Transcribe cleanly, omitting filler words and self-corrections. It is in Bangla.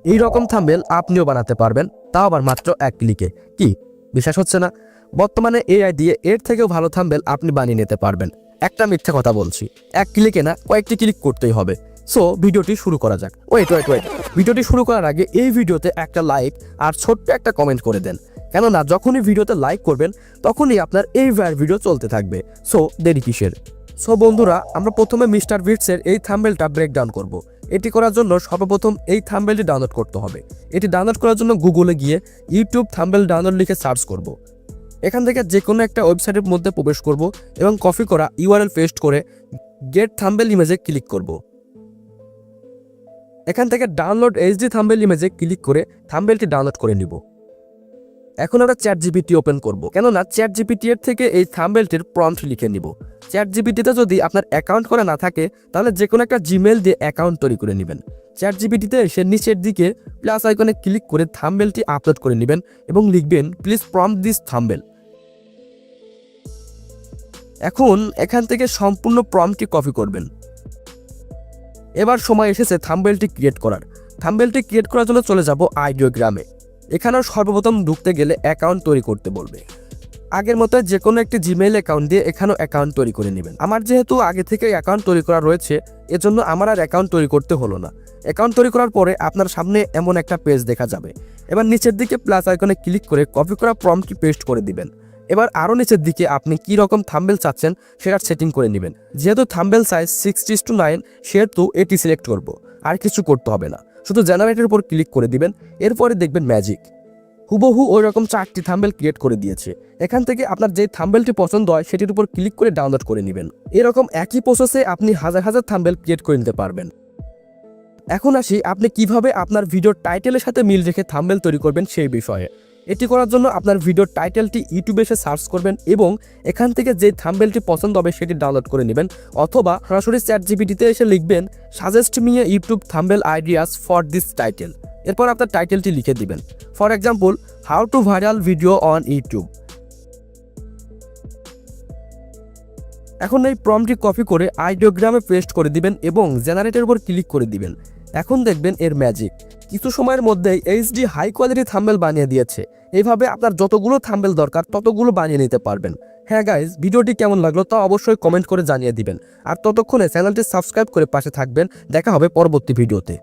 এই রকম থাম্বনেল আপনিও বানাতে পারবেন, তাও আবার মাত্র এক ক্লিকে। কি বিশ্বাস হচ্ছে না? বর্তমানে এআই দিয়ে এর থেকেও ভালো থাম্বনেল আপনি বানিয়ে নিতে পারবেন। একটা মিথ্যা কথা বলছি, এক ক্লিকে না, কয়েকটি ক্লিক করতেই হবে। সো ভিডিওটি শুরু করা যাক। ওয়েট, ভিডিওটি শুরু করার আগে এই ভিডিওতে একটা লাইক আর ছোট্ট একটা কমেন্ট করে দেন, কেননা যখনই ভিডিওতে লাইক করবেন তখনই আপনার এই ভিডিও চলতে থাকবে। সো দেরি কিসের? সো বন্ধুরা, আমরা প্রথমে মিস্টার বিটসের এই থাম্বনেলটা ব্রেকডাউন করব। এটি করার জন্য সর্বপ্রথম এই থাম্বনেলটি ডাউনলোড করতে হবে। এটি ডাউনলোড করার জন্য গুগলে গিয়ে ইউটিউব থাম্বনেল ডাউনলোড লিখে সার্চ করব। এখান থেকে যে কোনো একটা ওয়েবসাইটের মধ্যে প্রবেশ করব এবং কপি করা ইউআরএল পেস্ট করে গেট থাম্বনেল ইমেজে ক্লিক করব। এখান থেকে ডাউনলোড এইচডি থাম্বনেল ইমেজে ক্লিক করে থাম্বনেলটি ডাউনলোড করে নিব। এখন আমরা চ্যাটজিপিটি ওপেন করব, কেননা চ্যাটজিপিটি এর থেকে এই থাম্বনেলটির প্রম্পট লিখে নিব। চ্যাটজিপিটিতে যদি আপনার অ্যাকাউন্ট করা না থাকে তাহলে যে কোনো একটা জিমেল দিয়ে অ্যাকাউন্ট তৈরি করে নেবেন। চ্যাটজিপিটিতে এসে নিচের দিকে প্লাস আইকনে ক্লিক করে থাম্বনেলটি আপলোড করে নেবেন এবং লিখবেন প্লিজ প্রম্পট দিস থাম্বনেল। এখন এখান থেকে সম্পূর্ণ প্রম্পটটি কপি করবেন। এবার সময় এসেছে থাম্বনেলটি ক্রিয়েট করার। থাম্বনেলটি ক্রিয়েট করার জন্য চলে যাব আইডিওগ্রামে। এখানেও সর্বপ্রথম ঢুকতে গেলে অ্যাকাউন্ট তৈরি করতে বলবে। আগের মতো যে কোনো একটি জিমেইল অ্যাকাউন্ট দিয়ে এখানেও অ্যাকাউন্ট তৈরি করে নেবেন। আমার যেহেতু আগে থেকে অ্যাকাউন্ট তৈরি করা রয়েছে, এজন্য আমার আর অ্যাকাউন্ট তৈরি করতে হলো না। অ্যাকাউন্ট তৈরি করার পরে আপনার সামনে এমন একটা পেজ দেখা যাবে। এবার নিচের দিকে প্লাস আইকনে ক্লিক করে কপি করা প্রম্পটটি পেস্ট করে দিবেন। এবার আরও নিচের দিকে আপনি কী রকম থাম্বনেল চাচ্ছেন সেটার সেটিং করে নেবেন। যেহেতু থাম্বনেল সাইজ 6:9 সেহেতু এটি সিলেক্ট করব। আর কিছু করতে হবে না, শুধু জেনারেটের উপর ক্লিক করে দিবেন। এরপরে দেখবেন ম্যাজিক, হুবহু ওই রকম 4টি থাম্বনেল ক্রিয়েট করে দিয়েছে। এখান থেকে আপনার যে থাম্বনেলটি পছন্দ হয় সেটির উপর ক্লিক করে ডাউনলোড করে নেবেন। এরকম একই প্রসেসে আপনি হাজার হাজার থাম্বনেল ক্রিয়েট করে নিতে পারবেন। এখন আসি আপনি কিভাবে আপনার ভিডিওর টাইটেলের সাথে মিল রেখে থাম্বনেল তৈরি করবেন সেই বিষয়ে। এটি করার জন্য আপনার ভিডিওর টাইটেলটি ইউটিউবে এসে সার্চ করবেন এবং এখান থেকে যে থাম্বনেলটি পছন্দ হবে সেটি ডাউনলোড করে নেবেন, অথবা সরাসরি চ্যাটজিপিটিতে এসে লিখবেন suggest me a YouTube thumbnail ideas for this title. এরপর আপনার টাইটেলটি লিখে দিবেন। For example, how to viral video on YouTube. এখন এই প্রম্পটটি কপি করে আইডিওগ্রামে পেস্ট করে দিবেন এবং জেনারেটের উপর ক্লিক করে দিবেন। এখন দেখবেন এর ম্যাজিক, কিছু সময়ের মধ্যেই এইচডি হাই কোয়ালিটি থাম্বনেল বানিয়ে দিয়েছে। এইভাবে আপনার যতগুলো থাম্বনেল দরকার ততগুলো বানিয়ে নিতে পারবেন। হ্যাঁ গাইজ, ভিডিওটি কেমন লাগলো তা অবশ্যই কমেন্ট করে জানিয়ে দিবেন। আর ততক্ষণে চ্যানেলটি সাবস্ক্রাইব করে পাশে থাকবেন। দেখা হবে পরবর্তী ভিডিওতে।